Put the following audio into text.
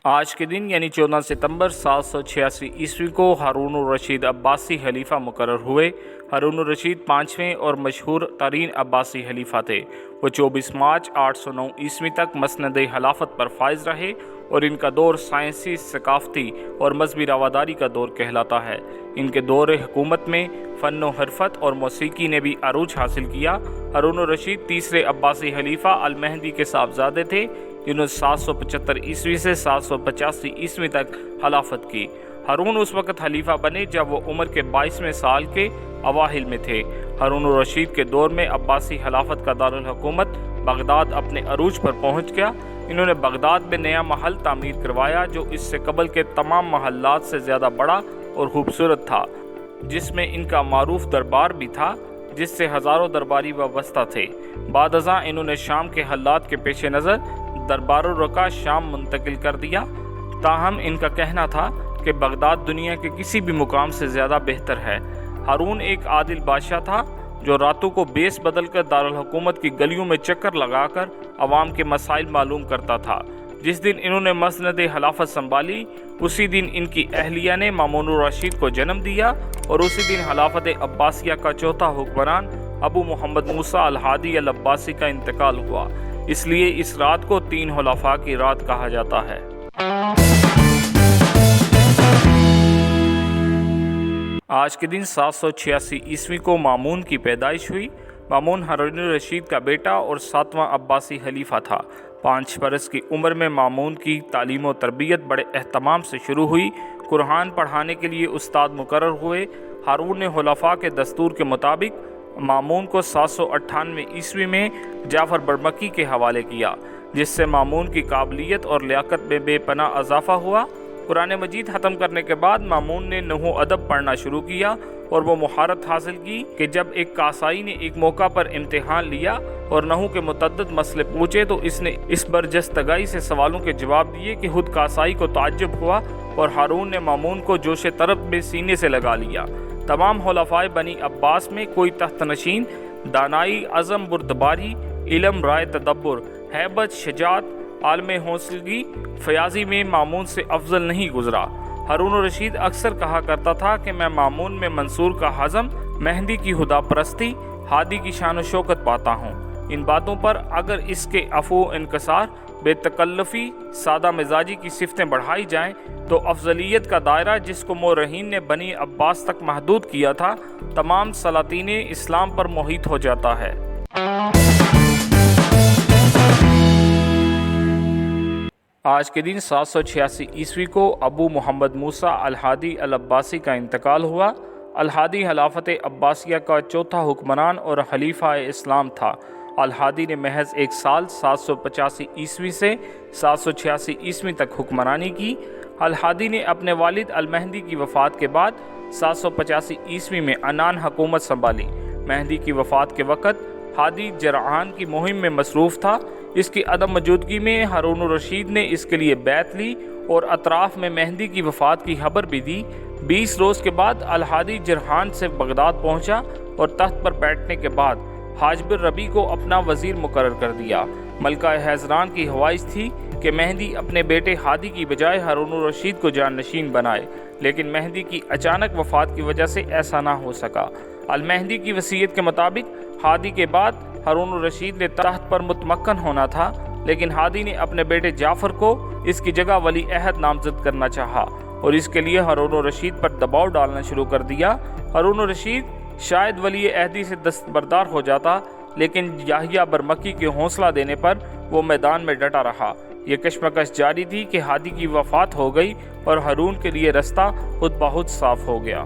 آج کے دن یعنی 14 ستمبر 786 عیسوی کو ہارون الرشید عباسی خلیفہ مقرر ہوئے۔ ہارون الرشید 5ویں اور مشہور ترین عباسی خلیفہ تھے۔ وہ 24 مارچ 809 عیسوی تک مسند خلافت پر فائز رہے اور ان کا دور سائنسی، ثقافتی اور مذہبی رواداری کا دور کہلاتا ہے۔ ان کے دور حکومت میں فن و حرفت اور موسیقی نے بھی عروج حاصل کیا۔ ہارون الرشید تیسرے عباسی خلیفہ المہدی کے صاحبزادے تھے، جنہوں نے 775 عیسوی سے 785 عیسوی تک خلافت کی۔ ہارون اس وقت خلیفہ بنے جب وہ عمر کے 22ویں سال کے اواخر میں تھے۔ ہارون الرشید کے دور میں عباسی خلافت کا دارالحکومت بغداد اپنے عروج پر پہنچ گیا۔ انہوں نے بغداد میں نیا محل تعمیر کروایا جو اس سے قبل کے تمام محلات سے زیادہ بڑا اور خوبصورت تھا، جس میں ان کا معروف دربار بھی تھا جس سے ہزاروں درباری وابستہ تھے۔ بعد ازاں انہوں نے شام کے حالات کے پیش نظر دربار الرقہ شام منتقل کر دیا، تاہم ان کا کہنا تھا کہ بغداد دنیا کے کسی بھی مقام سے زیادہ بہتر ہے۔ ہارون ایک عادل بادشاہ تھا جو راتوں کو بیس بدل کر دارالحکومت کی گلیوں میں چکر لگا کر عوام کے مسائل معلوم کرتا تھا۔ جس دن انہوں نے مسند خلافت سنبھالی، اسی دن ان کی اہلیہ نے مامون الرشید کو جنم دیا اور اسی دن خلافت عباسیہ کا چوتھا حکمران ابو محمد موسیٰ الہادی العباسی کا انتقال ہوا۔ اس لیے اس رات کو 3 خلفاء کی رات کہا جاتا ہے۔ آج کے دن 786 عیسوی کو مامون کی پیدائش ہوئی۔ مامون ہارون الرشید کا بیٹا اور 7واں عباسی خلیفہ تھا۔ 5 برس کی عمر میں مامون کی تعلیم و تربیت بڑے اہتمام سے شروع ہوئی۔ قرآن پڑھانے کے لیے استاد مقرر ہوئے۔ ہارون نے خلفاء کے دستور کے مطابق مامون کو 798 عیسوی میں جعفر برمکی کے حوالے کیا، جس سے مامون کی قابلیت اور لیاقت میں بے پناہ اضافہ ہوا۔ قرآن مجید ختم کرنے کے بعد مامون نے نحو و ادب پڑھنا شروع کیا اور وہ مہارت حاصل کی کہ جب ایک کاسائی نے ایک موقع پر امتحان لیا اور نحو کے متعدد مسئلے پوچھے تو اس نے اس برجستگی سے سوالوں کے جواب دیے کہ خود کاسائی کو تعجب ہوا اور ہارون نے مامون کو جوش طرب میں سینے سے لگا لیا۔ تمام خلفاء بنی عباس میں کوئی تخت نشین دانائی، عزم، بردباری، علم، رائے، تدبر، ہیبت، شجاعت، عالم حوصلگی، فیاضی میں مامون سے افضل نہیں گزرا۔ ہارون الرشید اکثر کہا کرتا تھا کہ میں مامون میں منصور کا حزم، مہدی کی خدا پرستی، ہادی کی شان و شوکت پاتا ہوں۔ ان باتوں پر اگر اس کے عفو و انکسار، بے تکلفی، سادہ مزاجی کی صفتیں بڑھائی جائیں تو افضلیت کا دائرہ جس کو مورخین نے بنی عباس تک محدود کیا تھا، تمام سلاطین اسلام پر محیط ہو جاتا ہے۔ آج کے دن 786 عیسوی کو ابو محمد موسیٰ الہادی العباسی کا انتقال ہوا۔ الہادی خلافت عباسیہ کا چوتھا حکمران اور خلیفہ اسلام تھا۔ الہادی نے محض 1 سال 785 عیسوی سے 786 عیسوی تک حکمرانی کی۔ الہادی نے اپنے والد المہدی کی وفات کے بعد 785 عیسوی میں عنان حکومت سنبھالی۔ مہدی کی وفات کے وقت ہادی جرعان کی مہم میں مصروف تھا۔ اس کی عدم موجودگی میں ہارون الرشید نے اس کے لیے بیعت لی اور اطراف میں مہدی کی وفات کی خبر بھی دی۔ 20 روز کے بعد الہادی جرعان سے بغداد پہنچا اور تخت پر بیٹھنے کے بعد حاجب الربیع کو اپنا وزیر مقرر کر دیا۔ ملکہ حیزران کی خواہش تھی کہ مہدی اپنے بیٹے ہادی کی بجائے ہارون الرشید کو جانشین بنائے، لیکن مہدی کی اچانک وفات کی وجہ سے ایسا نہ ہو سکا۔ المہدی کی وصیت کے مطابق ہادی کے بعد ہارون الرشید نے تخت پر متمکن ہونا تھا، لیکن ہادی نے اپنے بیٹے جعفر کو اس کی جگہ ولی عہد نامزد کرنا چاہا اور اس کے لیے ہارون الرشید پر دباؤ ڈالنا شروع کر دیا۔ ہارون الرشید شاید ولی عہدی سے دستبردار ہو جاتا، لیکن یحییٰ برمکی کے حوصلہ دینے پر وہ میدان میں ڈٹا رہا۔ یہ کشمکش جاری تھی کہ ہادی کی وفات ہو گئی اور ہارون کے لیے رستہ خود بخود صاف ہو گیا۔